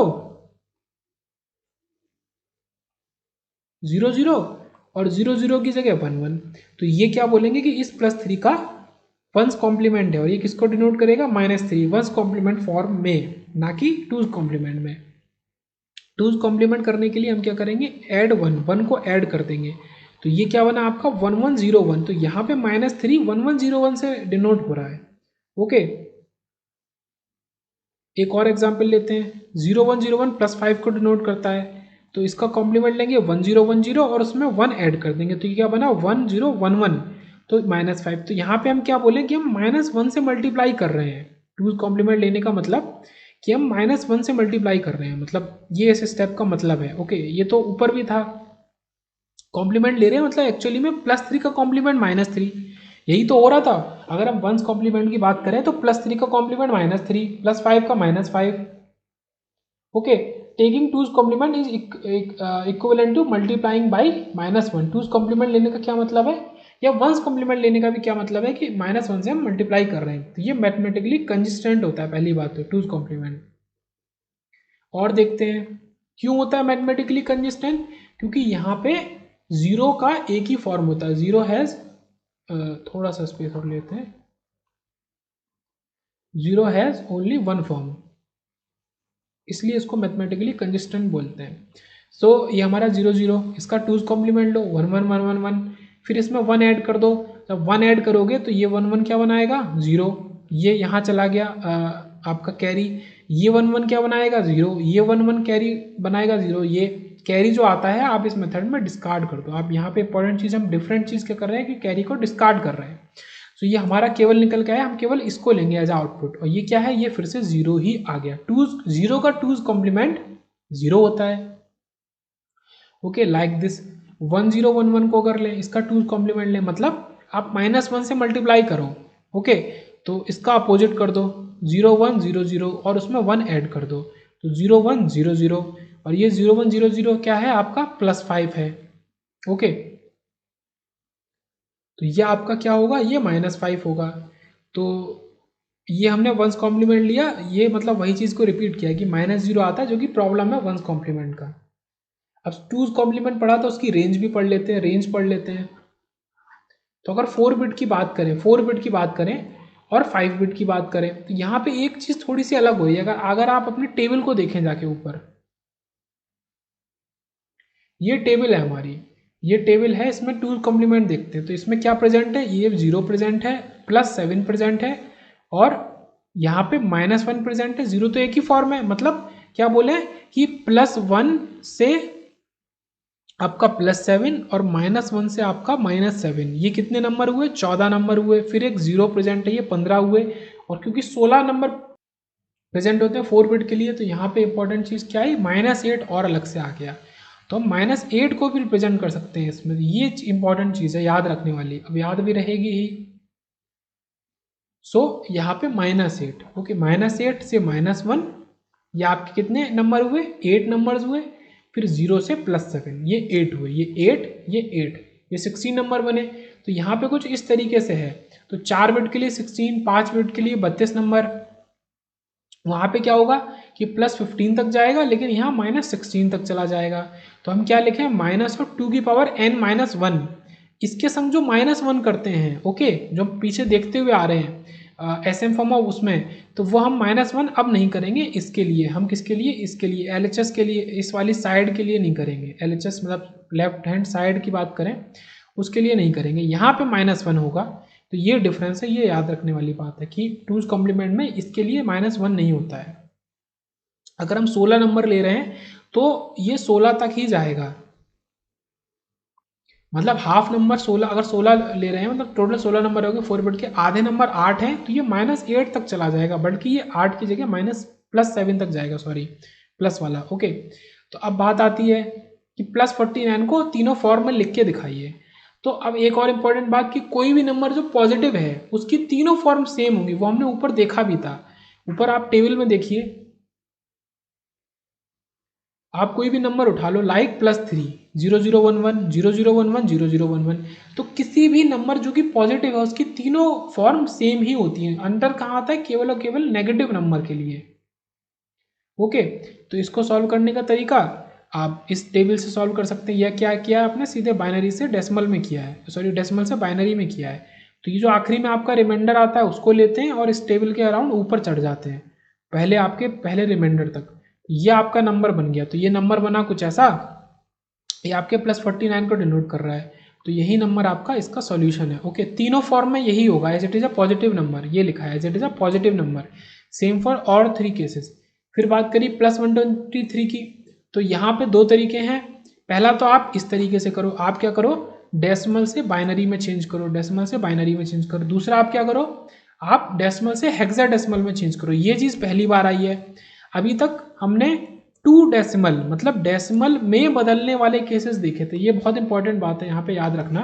0 0 और 0 0 की जगह 1 1, तो ये क्या बोलेंगे कि इस +3 का वंस कॉम्प्लीमेंट है, और ये किसको डिनोट करेगा -3 वंस कॉम्प्लीमेंट फॉर्म में, ना कि टूज कॉम्प्लीमेंट में। टूज कॉम्प्लीमेंट करने के लिए हम क्या करेंगे, ऐड 1 को ऐड कर देंगे, तो ये क्या बना आपका 1 1 0 1, तो यहाँ पे -3 1 1 0 1 से डिनोट हो रहा है। ओके एक और एग्जाम्पल लेते हैं, 0 1 0 1 +5 को डिनोट करता है, तो इसका कॉम्प्लीमेंट लेंगे 1 0 1 0 और उसमें 1 ऐड कर देंगे, तो ये क्या बना 1 0 1 1, तो -5। तो यहाँ पे हम क्या बोले कि हम -1 से मल्टीप्लाई कर रहे हैं, टूज कॉम्प्लीमेंट लेने का मतलब कि हम -1 से मल्टीप्लाई कर रहे हैं, मतलब ये इस स्टेप का मतलब है। ओके ये तो ऊपर भी था, कॉम्प्लीमेंट ले रहे हैं, मतलब एक्चुअली में +3 का कॉम्प्लीमेंट -3, यही तो हो रहा था। अगर हम वंस कॉम्प्लीमेंट की बात करें तो +3 का कॉम्प्लीमेंट -3, +5 का -5। Okay, taking two's complement is equivalent to multiplying by -1। Two's complement लेने का क्या मतलब है, या वंस कॉम्प्लीमेंट लेने का भी क्या मतलब है कि -1 से हम मल्टीप्लाई कर रहे हैं, तो ये मैथमेटिकली कंसिस्टेंट होता है। पहली बात तो टूज कॉम्प्लीमेंट। और देखते हैं क्यों होता है मैथमेटिकली कंसिस्टेंट, क्योंकि यहाँ पे जीरो का एक ही फॉर्म होता है। जीरो हैज, थोड़ा सा स्पेस और लेते हैं, zero has only one form, इसलिए इसको मैथमेटिकली कंसिस्टेंट बोलते हैं। सो ये हमारा 0 0, इसका टूज कॉम्प्लीमेंट लो 1 1 1 1 1, फिर इसमें 1 ऐड कर दो। जब 1 ऐड करोगे तो ये 1 1 क्या बनाएगा 0, ये यहाँ चला गया आपका कैरी, ये 1 1 क्या बनाएगा 0, ये 1 1 कैरी बनाएगा 0। ये कैरी जो आता है आप इस मेथड में डिस्कार्ड कर दो। आप यहाँ पे इंपॉर्टेंट चीज़, हम डिफरेंट चीज़ क्या कर रहे हैं कि कैरी को डिस्कार्ड कर रहे हैं। तो ये हमारा केवल निकल के आया, हम केवल इसको लेंगे एज आउटपुट, और ये क्या है, ये फिर से 0 ही आ गया। टूज, 0 का टूज कॉम्प्लीमेंट 0 होता है। ओके, लाइक दिस 1 0 1 1 को अगर लें, इसका टूज कॉम्प्लीमेंट लें, मतलब आप -1 से मल्टीप्लाई करो। ओके, तो इसका अपोजिट कर दो 0 1 0 0 और उसमें 1 ऐड कर दो, तो 0 1 0 0, और ये 0 1 0 0 क्या है आपका +5 है। ओके, तो ये आपका क्या होगा, ये -5 होगा। तो ये हमने वंस कॉम्प्लीमेंट लिया, ये मतलब वही चीज़ को रिपीट किया कि -0 आता है, जो कि प्रॉब्लम है वंस कॉम्प्लीमेंट का। अब टूज कॉम्प्लीमेंट पढ़ा तो उसकी रेंज भी पढ़ लेते हैं, रेंज पढ़ लेते हैं। तो अगर 4 बिट की बात करें, 4 बिट की बात करें और 5 बिट की बात करें, तो यहाँ पे एक चीज़ थोड़ी सी अलग हो रही है। अगर आप अपने टेबल को देखें जाके ऊपर, ये टेबल है हमारी, ये टेबल है, इसमें टूज कॉम्प्लीमेंट देखते हैं। तो इसमें क्या प्रेजेंट है, ये 0 प्रेजेंट है, +7 प्रेजेंट है, और यहाँ पे -1 प्रेजेंट है। 0 तो एक ही फॉर्म है, मतलब क्या बोले कि +1 से आपका +7 और -1 से आपका -7, ये कितने नंबर हुए, 14 नंबर हुए। फिर एक 0 प्रेजेंट है, ये 15 हुए। और क्योंकि 16 नंबर प्रेजेंट होते हैं 4 बिट के लिए, तो यहाँ पे इंपॉर्टेंट चीज़ क्या है, -8 और अलग से आ गया, तो हम -8 को भी रिप्रेजेंट कर सकते हैं इसमें। ये इंपॉर्टेंट चीज़ है याद रखने वाली, अब याद भी रहेगी ही। सो यहाँ पे -8, ओके, -8 से -1, ये आपके कितने नंबर हुए, 8 नंबर्स हुए। फिर 0 से +7, ये 8 हुए, ये 8, ये 8, ये 16 नंबर बने। तो यहाँ पे कुछ इस तरीके से है। तो 4 बिट के लिए 16, 5 बिट के लिए 32 नंबर। वहाँ पे क्या होगा कि +15 तक जाएगा, लेकिन यहाँ -16 तक चला जाएगा। तो हम क्या लिखें, -2n-1, इसके संग जो -1 करते हैं, ओके, जो पीछे देखते हुए आ रहे हैं SM फॉर्म ऑफ उसमें, तो वो हम -1 अब नहीं करेंगे इसके लिए। हम किसके लिए, इसके लिए LHS के लिए, इस वाली साइड के लिए नहीं करेंगे। LHS मतलब लेफ्ट हैंड साइड की बात करें, उसके लिए नहीं करेंगे, यहाँ पे -1 होगा। तो ये डिफरेंस है, ये याद रखने वाली बात है कि टूज कॉम्प्लीमेंट में इसके लिए -1 नहीं होता है। अगर हम 16 नंबर ले रहे हैं तो ये 16 तक ही जाएगा, मतलब हाफ नंबर 16, अगर 16 ले रहे हैं मतलब टोटल 16 नंबर हो गए 4 बिट के, आधे नंबर 8 हैं, तो ये -8 तक चला जाएगा, बल्कि ये 8 की जगह +7 तक जाएगा, सॉरी प्लस वाला। ओके, तो अब बात आती है कि +49 को तीनों फॉर्म में लिख के दिखाइए। तो अब एक और इम्पॉर्टेंट बात कि कोई भी नंबर जो पॉजिटिव है उसकी तीनों फॉर्म सेम होंगी, वो हमने ऊपर देखा भी था। ऊपर आप टेबल में देखिए, आप कोई भी नंबर उठा लो, लाइक +3, 0 0 1 1, 0 0 1 1, 0 0 1 1, तो किसी भी नंबर जो कि पॉजिटिव है उसकी तीनों फॉर्म सेम ही होती हैं। अंतर कहाँ आता है, केवल और केवल नेगेटिव नंबर के लिए। ओके, तो इसको सॉल्व करने का तरीका आप इस टेबल से सॉल्व कर सकते हैं। यह क्या किया है आपने, सीधे बाइनरी से डेसिमल में किया है, सॉरी डेसिमल से बाइनरी में किया है। तो ये जो आखिरी में आपका रिमाइंडर आता है उसको लेते हैं और इस टेबल के अराउंड ऊपर चढ़ जाते हैं, पहले आपके पहले रिमाइंडर तक। ये आपका नंबर बन गया। तो ये नंबर बना कुछ ऐसा, ये आपके +49 को डिनोट कर रहा है। तो यही नंबर आपका इसका सॉल्यूशन है। ओके, तीनों फॉर्म में यही होगा, as it is a positive number, ये लिखा है as it is a positive number. Same for और 3 केसेस। फिर बात करिए +123 की, तो यहाँ पे 2 तरीके हैं। पहला तो आप इस तरीके से करो, आप क्या करो, डेसिमल से बाइनरी में चेंज करो, डेसिमल से बाइनरी में चेंज करो। दूसरा आप क्या करो, आप डेसिमल से हेक्साडेसिमल में चेंज करो। ये चीज़ पहली बार आई है। अभी तक हमने 2 डेसिमल मतलब डेसिमल में बदलने वाले केसेस देखे थे। ये बहुत इंपॉर्टेंट बात है, यहाँ पे याद रखना।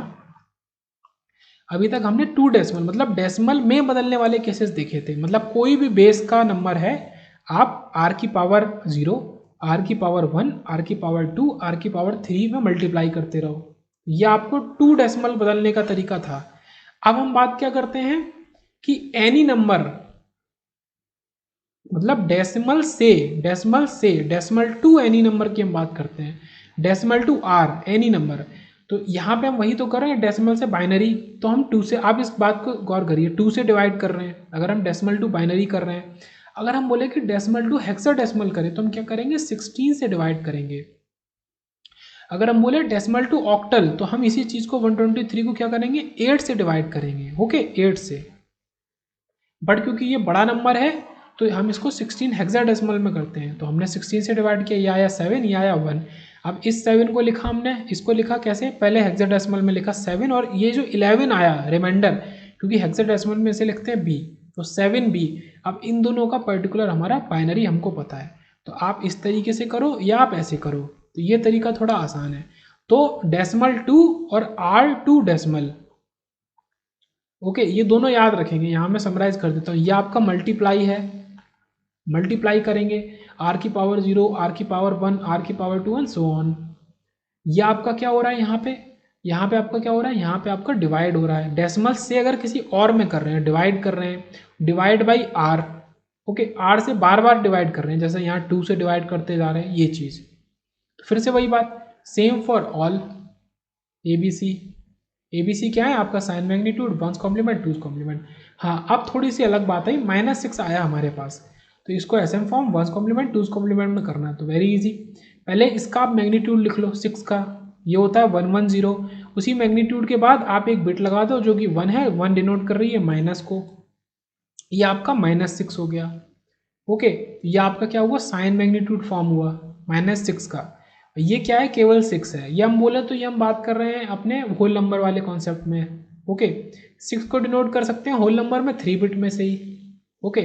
अभी तक हमने 2 डेसिमल मतलब डेसिमल में बदलने वाले केसेस देखे थे। मतलब कोई भी बेस का नंबर है, आप r की पावर 0, r की पावर 1, r की पावर 2, r की पावर 3 में मल्टीप्लाई करते रहो। यह आपको 2 डेसिमल बदलने का तरीका था। अब हम बात क्या करते हैं कि एनी नंबर, मतलब डेसिमल टू एनी नंबर की हम बात करते हैं, decimal to or any number. तो यहाँ पे हम वही तो कर रहे हैं, डेसिमल से बाइनरी। तो हम 2 से, आप इस बात को गौर करिए, 2 से डिवाइड कर रहे हैं अगर हम डेसिमल टू बाइनरी कर रहे हैं। अगर हम बोले कि डेसिमल टू हेक्साडेसिमल करें तो हम क्या करेंगे, 16 से डिवाइड करेंगे। अगर हम बोले डेसिमल टू ऑक्टल तो हम इसी चीज़ को 123 को क्या करेंगे, 8 से डिवाइड करेंगे। ओके, 8 से। बट क्योंकि ये बड़ा नंबर है तो हम इसको 16 हेक्साडेसिमल में करते हैं। तो हमने 16 से डिवाइड किया, ये आया 7, ये आया 1। अब इस 7 को लिखा हमने, इसको लिखा कैसे, पहले हेक्साडेसिमल में लिखा 7, और ये जो 11 आया रिमाइंडर, क्योंकि हेक्साडेसिमल में इसे लिखते हैं बी, तो 7b। अब इन दोनों का पर्टिकुलर हमारा बाइनरी हमको पता है। तो आप इस तरीके से करो या आप ऐसे करो, तो ये तरीका थोड़ा आसान है। तो डेसिमल 2 और R2 डेसिमल, ओके, ये दोनों याद रखेंगे। यहाँ मैं समराइज कर देता हूँ। ये आपका मल्टीप्लाई है, मल्टीप्लाई करेंगे r की पावर 0, r की पावर 1, r की पावर 2 एंड सो ऑन। ये आपका क्या हो रहा है यहाँ पे आपका क्या हो रहा है, यहाँ पे आपका डिवाइड हो रहा है। डेसिमल से अगर किसी और में कर रहे हैं, डिवाइड कर रहे हैं, divide by r। Okay, r से बार बार डिवाइड कर रहे हैं, जैसे यहाँ 2 से डिवाइड करते जा रहे हैं, ये चीज़। तो फिर से वही बात, सेम फॉर ऑल ABC क्या है आपका, sign magnitude, 1's complement, 2's complement. हाँ, अब थोड़ी सी अलग बात आई, -6 आया हमारे पास, तो इसको SM form 1's complement 2's complement में करना है। तो वेरी इजी, पहले इसका आप मैग्नीट्यूड लिख लो 6 का, ये होता है 110। उसी मैग्नीट्यूड के बाद आप एक बिट लगा दो जो कि 1 है, 1 डिनोट कर रही है माइनस को, ये आपका -6 हो गया। ओके, ये आपका क्या हुआ, साइन मैग्नीट्यूड फॉर्म हुआ -6 का। ये क्या है, केवल 6 है। ये हम बोले तो ये हम बात कर रहे हैं अपने होल नंबर वाले कॉन्सेप्ट में। ओके, 6 को डिनोट कर सकते हैं होल नंबर में 3 बिट में से ही। ओके,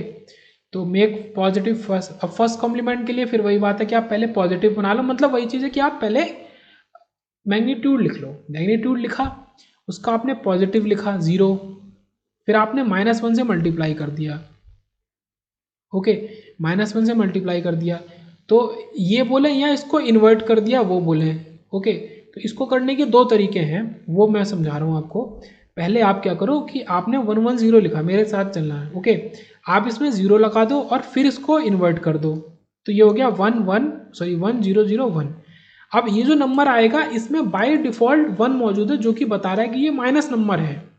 तो मेक पॉजिटिव फर्स्ट। अब फर्स्ट कॉम्प्लीमेंट के लिए फिर वही बात है कि आप पहले पॉजिटिव बना लो, मतलब वही चीज़ है कि आप पहले मैग्नीट्यूड लिख लो। मैग्नीट्यूड लिखा, उसका आपने पॉजिटिव लिखा 0, फिर आपने -1 से मल्टीप्लाई कर दिया। ओके, -1 से मल्टीप्लाई कर दिया, तो ये बोले या इसको इन्वर्ट कर दिया वो बोले। ओके, तो इसको करने के 2 तरीके हैं, वो मैं समझा रहा हूँ आपको। पहले आप क्या करो कि आपने 110 लिखा, मेरे साथ चलना है। ओके, आप इसमें 0 लगा दो और फिर इसको इन्वर्ट कर दो, तो ये हो गया 1001। अब ये जो नंबर आएगा इसमें बाय डिफ़ॉल्ट 1 मौजूद है, जो कि बता रहा है कि ये माइनस नंबर है।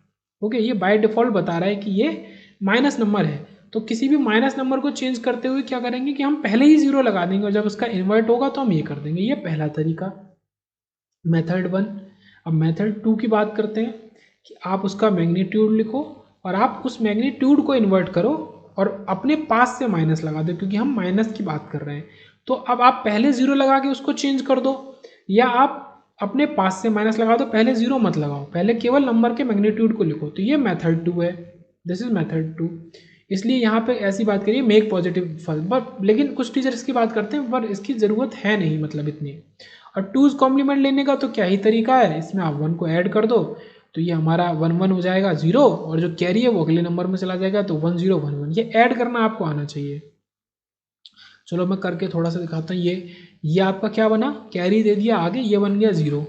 ओके, ये बाय डिफ़ॉल्ट बता रहा है कि ये माइनस नंबर है। तो किसी भी माइनस नंबर को चेंज करते हुए क्या करेंगे कि हम पहले ही 0 लगा देंगे, और जब उसका इन्वर्ट होगा तो हम ये कर देंगे। ये पहला तरीका, मेथड 1। अब मेथड 2 की बात करते हैं कि आप उसका मैग्नीट्यूड लिखो और आप उस मैग्नीट्यूड को इन्वर्ट करो और अपने पास से माइनस लगा दो, क्योंकि हम माइनस की बात कर रहे हैं। तो अब आप पहले 0 लगा के उसको चेंज कर दो, या आप अपने पास से माइनस लगा दो, पहले 0 मत लगाओ, पहले केवल नंबर के मैग्नीट्यूड को लिखो। तो ये मेथड 2 है, दिस इज मेथड 2। इसलिए यहाँ पे ऐसी बात करिए, मेक पॉजिटिव फर्स्ट। बट लेकिन कुछ टीचर्स की बात करते हैं, पर इसकी ज़रूरत है नहीं, मतलब इतनी। और 2's कॉम्प्लीमेंट लेने का तो क्या ही तरीका है, इसमें आप 1 को ऐड कर दो, तो ये हमारा 1 हो जाएगा 0, और जो कैरी है वो अगले नंबर में चला जाएगा, तो 1 0 1 1। ये ऐड करना आपको आना चाहिए। चलो मैं करके थोड़ा सा दिखाता हूँ। ये आपका क्या बना, कैरी दे दिया आगे, ये बन गया 0,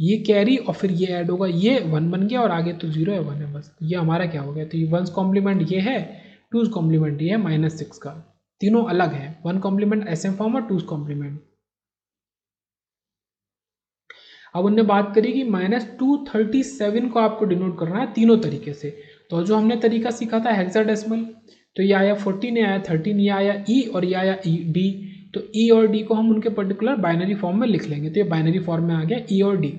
ये कैरी और फिर ये ऐड होगा, ये 1 बन गया, और आगे तो 0 है 1 है, बस ये हमारा क्या हो गया। तो ये 1's कॉम्प्लीमेंट ये है, 2's कॉम्प्लीमेंट ये है -6 का। तीनों अलग है, 1 कॉम्प्लीमेंट SM फॉर्म और 2's कॉम्प्लीमेंट। अब उनने बात करी कि -237 को आपको डिनोट करना है तीनों तरीके से। तो जो हमने तरीका सीखा था हेक्साडेसिमल, तो ये आया 14, ये आया 13, ये आया E और ये आया D। तो E और D को हम उनके पर्टिकुलर बाइनरी फॉर्म में लिख लेंगे। तो ये बाइनरी फॉर्म में आ गया E और D।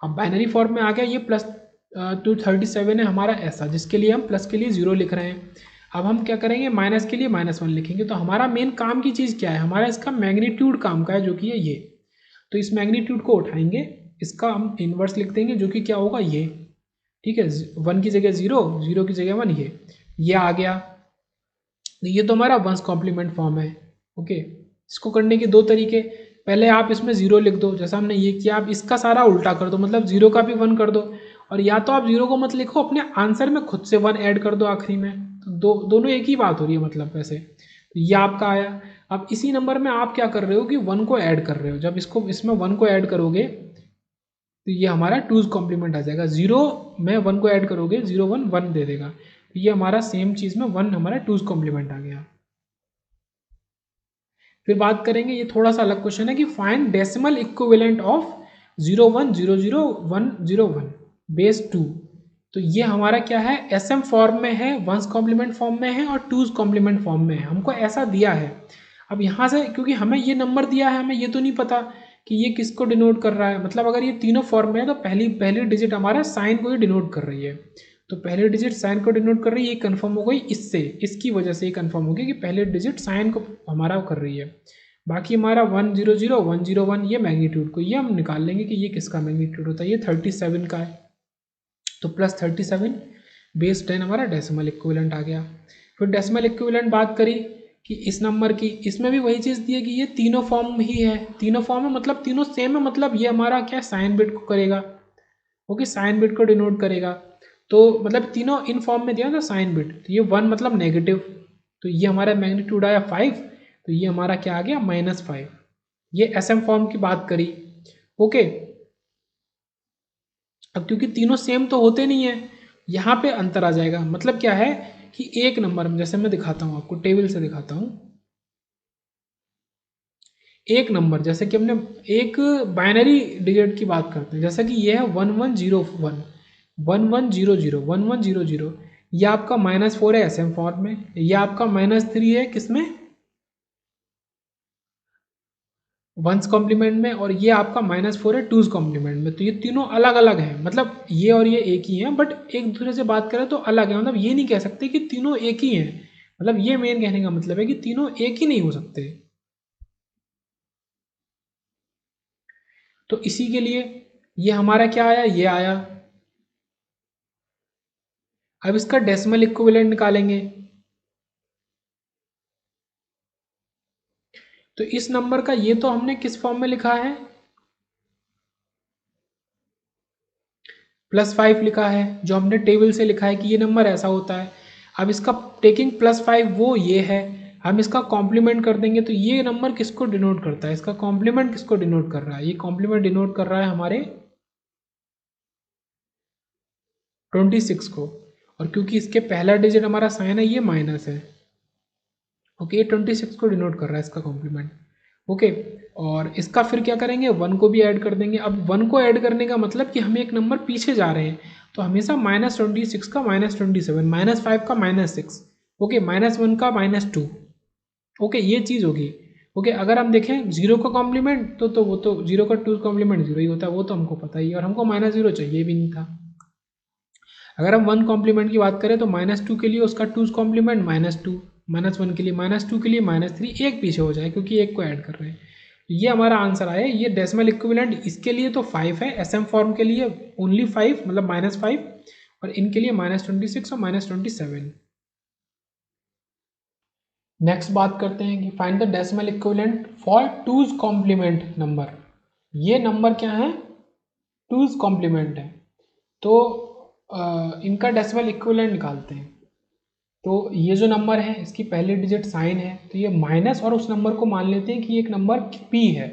अब बाइनरी फॉर्म में आ गया, ये +237 है हमारा ऐसा, जिसके लिए हम प्लस के लिए 0 लिख रहे हैं। अब हम क्या करेंगे, माइनस के लिए -1 लिखेंगे। तो हमारा मेन काम की चीज़ क्या है, हमारा इसका मैग्नीट्यूड काम का है, जो कि है ये। तो इस मैग्नीट्यूड को उठाएंगे, इसका हम इन्वर्स लिख देंगे, जो कि क्या होगा ये, ठीक है, 1 की जगह 0, 0 की जगह 1, ये आ गया। तो ये तो हमारा 1's कॉम्प्लीमेंट फॉर्म है। ओके, इसको करने के 2 तरीके, पहले आप इसमें 0 लिख दो, जैसा हमने ये किया। आप इसका सारा उल्टा कर दो, मतलब 0 का भी 1 कर दो और या तो आप 0 को मत लिखो, अपने आंसर में खुद से 1 ऐड कर दो आखिरी में, तो दोनों एक ही बात हो रही है मतलब वैसे। तो ये आपका आया। अब इसी नंबर में आप क्या कर रहे हो कि 1 को ऐड कर रहे हो, जब इसमें 1 को ऐड करोगे तो ये हमारा 2's कॉम्प्लीमेंट आ जाएगा। 0 में 1 को ऐड करोगे, 0 1 1 दे देगा, तो ये हमारा सेम चीज़ में 1 हमारा 2's कॉम्प्लीमेंट आ गया। फिर बात करेंगे, ये थोड़ा सा अलग क्वेश्चन है कि find decimal equivalent of 0 1 0 0 1 0 1 base 2। तो ये हमारा क्या है, एसएम फॉर्म में है, 1's कॉम्प्लीमेंट फॉर्म में है और 2's कॉम्प्लीमेंट फॉर्म में है, हमको ऐसा दिया है। अब यहाँ से क्योंकि हमें ये नंबर दिया है, हमें ये तो नहीं पता कि ये किसको डिनोट कर रहा है, मतलब अगर ये तीनों फॉर्म में है तो पहली डिजिट हमारा साइन को ही डिनोट कर रही है, तो पहली डिजिट साइन को डिनोट कर रही है, ये कंफर्म हो गई इससे, इसकी वजह से ये कंफर्म हो गई कि पहली डिजिट साइन को हमारा कर रही है। बाकी हमारा 1 0 0 1 0 1 ये मैग्नीट्यूड को ये हम निकाल लेंगे कि ये किसका मैग्नीट्यूड होता है, ये 37 का है, तो प्लस 37 बेस 10 हमारा डेसिमल इक्विवेलेंट आ गया। फिर डेसिमल इक्विवेलेंट बात करी कि इस नंबर की, इसमें भी वही चीज़ दी है कि ये तीनों फॉर्म ही है, तीनों फॉर्म है मतलब तीनों सेम है, मतलब ये हमारा क्या साइन बिट को करेगा, ओके साइन बिट को डिनोट करेगा, तो मतलब तीनों इन फॉर्म में दिया था साइन बिट, तो ये 1 मतलब नेगेटिव, तो ये हमारा मैग्नीट्यूड आया 5, तो ये हमारा क्या आ गया -5। ये एसएम फॉर्म की बात करी, ओके। अब क्योंकि तीनों सेम तो होते नहीं है, यहाँ पे अंतर आ जाएगा, मतलब क्या है कि एक नंबर में, जैसे मैं दिखाता हूँ आपको, टेबल से दिखाता हूँ, एक नंबर जैसे कि हमने एक बाइनरी डिजिट की बात करते हैं, जैसे कि ये है 1101 1100 1100, ये आपका -4 है एसएम फॉर्म में, ये आपका -3 है किसमें, 1's कॉम्प्लीमेंट में, और ये आपका -4 है 2's कॉम्प्लीमेंट में, तो ये तीनों अलग अलग हैं, मतलब ये और ये एक ही हैं, बट एक दूसरे से बात करें तो अलग है, मतलब ये नहीं कह सकते कि तीनों एक ही हैं, मतलब ये मेन कहने का मतलब है कि तीनों एक ही नहीं हो सकते। तो इसी के लिए ये हमारा क्या आया, ये आया। अब इसका डेसिमल इक्विवेलेंट निकालेंगे, तो इस नंबर का ये तो हमने किस फॉर्म में लिखा है, +5 लिखा है, जो हमने टेबल से लिखा है कि ये नंबर ऐसा होता है। अब इसका टेकिंग +5 वो ये है, हम इसका कॉम्प्लीमेंट कर देंगे, तो ये नंबर किसको डिनोट करता है, इसका कॉम्प्लीमेंट किसको डिनोट कर रहा है, ये कॉम्प्लीमेंट डिनोट कर रहा है हमारे 26 को, और क्योंकि इसके पहला डिजिट हमारा साइन है, ये माइनस है, ओके, ये 26 को डिनोट कर रहा है इसका कॉम्प्लीमेंट, ओके। और इसका फिर क्या करेंगे, 1 को भी ऐड कर देंगे। अब 1 को ऐड करने का मतलब कि हम एक नंबर पीछे जा रहे हैं, तो हमेशा -26 का -27, -5 का -6, ओके, -1 का -2, ओके, ये चीज़ होगी, ओके। अगर हम देखें 0 का कॉम्प्लीमेंट तो वो तो 0 का 2 कॉम्प्लीमेंट 0 ही होता है, वो तो हमको पता ही है, और हमको -0 चाहिए भी नहीं था। अगर हम 1 कॉम्प्लीमेंट की बात करें तो -2 के लिए उसका 2's कॉम्प्लीमेंट -2, -1 के लिए -2 के लिए -3, एक पीछे हो जाए क्योंकि एक को ऐड कर रहे हैं। ये हमारा आंसर आया। ये डेसिमल इक्विवेलेंट इसके लिए तो 5 है, एसएम फॉर्म के लिए ओनली 5 मतलब -5, और इनके लिए -26 और -27। नेक्स्ट बात करते हैं कि find the decimal equivalent for 2's complement number. ये नंबर क्या है, 2's कॉम्प्लीमेंट है, तो इनका डेसिमल इक्विवेलेंट निकालते हैं। तो ये जो नंबर है इसकी पहली डिजिट साइन है, तो ये माइनस, और उस नंबर को मान लेते हैं कि एक नंबर p है,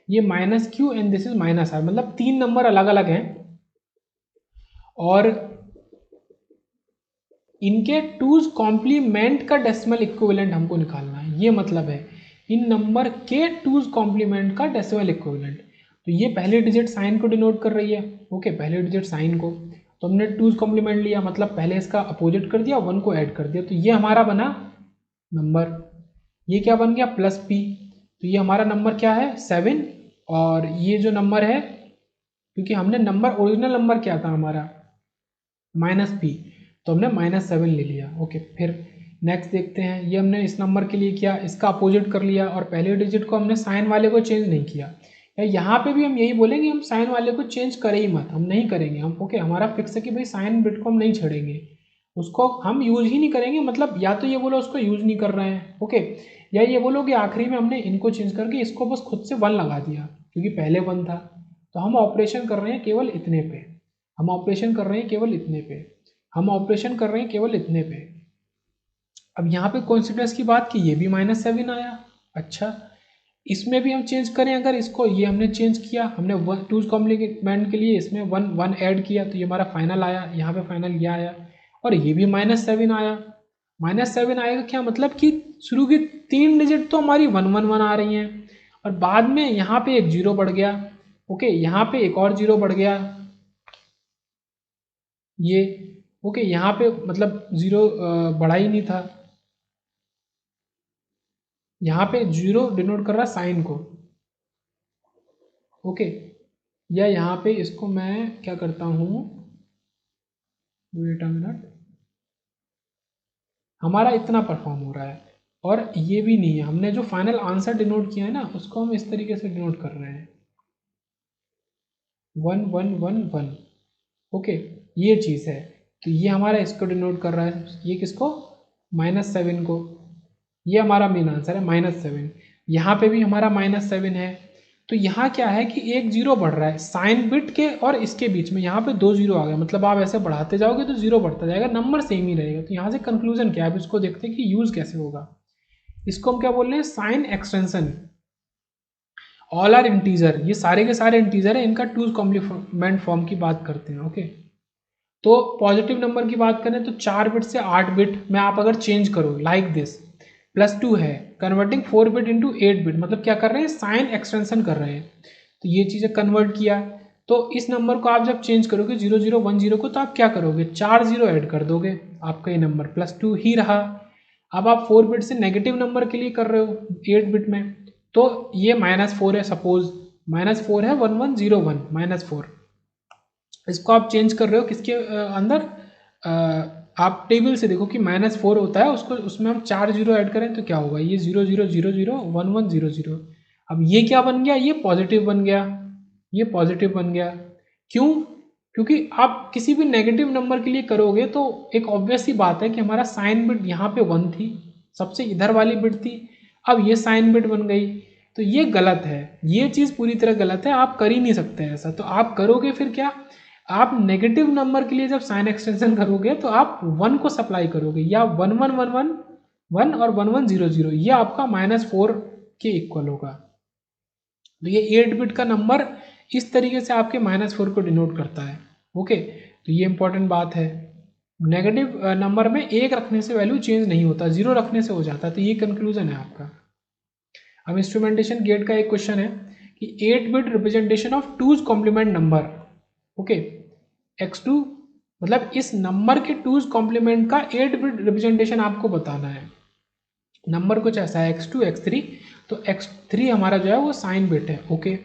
ये -q and this is -r, मतलब 3 नंबर अलग अलग हैं, और इनके 2's कॉम्प्लीमेंट का डेसिमल इक्विवेलेंट हमको निकालना है। ये मतलब है इन नंबर के 2's कॉम्प्लीमेंट का डेसिमल इक्विवेलेंट। तो ये पहले डिजिट साइन को डिनोट कर रही है, ओके, पहले डिजिट साइन को, तो हमने 2's कॉम्प्लीमेंट लिया, मतलब पहले इसका अपोजिट कर दिया, 1 को ऐड कर दिया, तो ये हमारा बना नंबर। ये क्या बन गया, +p, तो ये हमारा नंबर क्या है 7, और ये जो नंबर है, क्योंकि हमने नंबर ओरिजिनल नंबर क्या था हमारा -p, तो हमने -7 ले लिया, ओके। फिर नेक्स्ट देखते हैं, ये हमने इस नंबर के लिए किया, इसका अपोजिट कर लिया, और पहले डिजिट को हमने साइन वाले को चेंज नहीं किया। या यहाँ पे भी हम यही बोलेंगे, हम साइन वाले को चेंज करें ही मत, हम नहीं करेंगे हम, ओके, हमारा फिक्स है कि भाई साइन बिट को हम नहीं छेड़ेंगे, उसको हम यूज ही नहीं करेंगे, मतलब या तो ये बोलो उसको यूज नहीं कर रहे हैं, ओके, या ये बोलो कि आखिरी में हमने इनको चेंज करके इसको बस खुद से 1 लगा दिया क्योंकि पहले 1 था, तो हम ऑपरेशन कर रहे हैं केवल इतने पे, हम ऑपरेशन कर रहे हैं केवल इतने पे, हम ऑपरेशन कर रहे हैं केवल इतने पे। अब यहाँ पे कोइंसिडेंस की बात की, ये भी -7 आया। अच्छा, इसमें भी हम चेंज करें अगर इसको, ये हमने चेंज किया, हमने टूज कॉम्प्लीमेंट के लिए इसमें वन वन ऐड किया तो ये हमारा फाइनल आया, यहाँ पे फाइनल ये आया, और ये भी -7 आया। -7 आएगा क्या मतलब कि शुरू की 3 डिजिट तो हमारी 111 आ रही हैं, और बाद में यहाँ पे एक 0 बढ़ गया। ओके, यहाँ पे एक और 0 बढ़ गया, ये ओके, यहाँ पे मतलब 0 बढ़ा ही नहीं था, यहाँ पे 0 डिनोट कर रहा साइन को। ओके, या यहाँ पे इसको मैं क्या करता हूँ, वेट अ मिनट, हमारा इतना परफॉर्म हो रहा है और ये भी नहीं है, हमने जो फाइनल आंसर डिनोट किया है ना उसको हम इस तरीके से डिनोट कर रहे हैं 1111। ओके, ये चीज़ है, तो ये हमारा इसको डिनोट कर रहा है, ये किसको, -7 को। ये हमारा मेन आंसर है -7। यहाँ पे भी हमारा -7 है। तो यहाँ क्या है कि एक 0 बढ़ रहा है साइन बिट के और इसके बीच में, यहाँ पे 2 0 आ गया, मतलब आप ऐसे बढ़ाते जाओगे तो 0 बढ़ता जाएगा, नंबर सेम ही रहेगा। तो यहाँ से कंक्लूजन क्या है, अब इसको देखते हैं कि यूज़ कैसे होगा। इसको हम क्या बोल रहे हैं, sign extension. All are integer, ये सारे के सारे इंटीजर है, इनका टूज कॉम्प्लीमेंट फॉर्म की बात करते हैं। ओके, तो पॉजिटिव नंबर की बात करें तो 4 बिट से 8 बिट में आप अगर चेंज करो लाइक दिस, +2 है, कन्वर्टिंग 4 बिट इंटू 8 बिट, मतलब क्या कर रहे हैं, साइन एक्सटेंशन कर रहे हैं। तो ये चीज़ें कन्वर्ट किया, तो इस नंबर को आप जब चेंज करोगे 0010 को, तो आप क्या करोगे, 4 0 ऐड कर दोगे, आपका ये नंबर +2 ही रहा। अब आप 4 बिट से नेगेटिव नंबर के लिए कर रहे हो 8 बिट में, तो ये -4 है, सपोज -4 है, 1101 -4। इसको आप चेंज कर रहे हो किसके अंदर, आप टेबल से देखो कि -4 होता है, उसको उसमें हम 4 0 ऐड करें तो क्या होगा, ये 00001100। अब ये क्या बन गया, ये पॉजिटिव बन गया, ये पॉजिटिव बन गया। क्यों, क्योंकि आप किसी भी नेगेटिव नंबर के लिए करोगे तो एक ऑब्वियस सी बात है कि हमारा साइन बिट यहाँ पे 1 थी, सबसे इधर वाली बिट थी, अब ये साइन बिट बन गई, तो ये गलत है, ये चीज़ पूरी तरह गलत है, आप कर ही नहीं सकते ऐसा। तो आप करोगे फिर क्या, आप नेगेटिव नंबर के लिए जब साइन एक्सटेंशन करोगे तो आप 1 को सप्लाई करोगे, या 1111 और 1100, ये आपका -4 के इक्वल होगा। तो ये 8 बिट का नंबर इस तरीके से आपके -4 को डिनोट करता है। ओके, तो ये इंपॉर्टेंट बात है। नेगेटिव नंबर में 1 रखने से वैल्यू चेंज नहीं होता, 0 रखने से हो जाता है। तो ये कंक्लूजन है आपका। अब इंस्ट्रूमेंटेशन गेट का एक क्वेश्चन है कि 8 bit representation of two's complement number. Okay, x2 मतलब इस नंबर के टूज कॉम्प्लीमेंट का 8 बिट रिप्रेजेंटेशन आपको बताना है। नंबर कुछ ऐसा है x2 x3, तो x3 हमारा जो है वो साइन बिट है। ओके,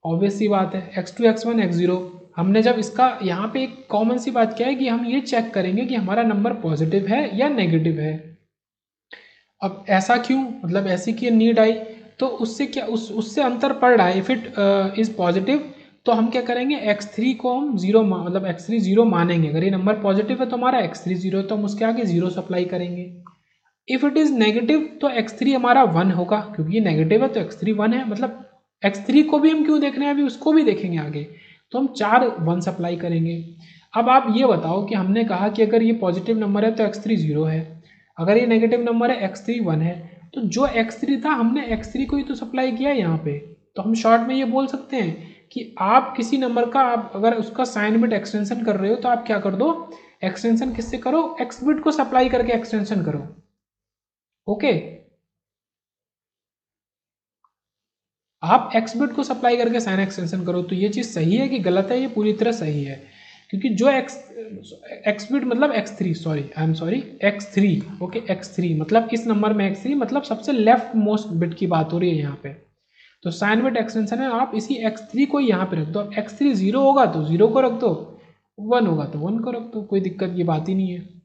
ऑब्वियस सी बात है, x2 x1 x0। हमने जब इसका यहाँ पे एक कॉमन सी बात क्या है कि हम ये चेक करेंगे कि हमारा नंबर पॉजिटिव है या नेगेटिव है। अब ऐसा क्यों, मतलब ऐसी की नीड आई, तो उससे क्या उससे अंतर पड़ रहा है, इफ इट इज पॉजिटिव तो हम क्या करेंगे, x3 को हम 0 मतलब x3 0 मानेंगे। अगर ये नंबर पॉजिटिव है तो हमारा x3 0, तो हम उसके आगे 0 सप्लाई करेंगे। इफ इट इज नेगेटिव तो x3 हमारा 1 होगा, क्योंकि ये नेगेटिव है तो x3 1 है, मतलब x3 को भी हम क्यों देख रहे हैं, अभी उसको भी देखेंगे आगे, तो हम 4 1 सप्लाई करेंगे। अब आप ये बताओ कि हमने कहा कि अगर ये पॉजिटिव नंबर है तो x3 0 है, अगर ये नेगेटिव नंबर है x3 1 है, तो जो x3 था हमने x3 को ही तो सप्लाई किया है यहाँ पे। तो हम शॉर्ट में ये बोल सकते हैं कि आप किसी नंबर का, आप अगर उसका साइन बिट एक्सटेंशन कर रहे हो तो आप क्या कर दो, एक्सटेंशन किससे करो, एक्स बिट को सप्लाई करके एक्सटेंशन करो। ओके, आप एक्स बिट को सप्लाई करके साइन एक्सटेंशन करो। तो ये चीज़ सही है कि गलत है, ये पूरी तरह सही है, क्योंकि जो एक्स बिट मतलब x3, sorry I am sorry x3, okay x3 मतलब इस नंबर में x3 मतलब सबसे लेफ्ट मोस्ट बिट की बात हो रही है यहाँ पे। तो साइन बिट एक्सटेंशन है, आप इसी x3 को यहाँ पे रख दो। अब x3 0 होगा तो 0 को रख दो, 1 होगा तो 1 को रख दो, कोई दिक्कत की बात ही नहीं है।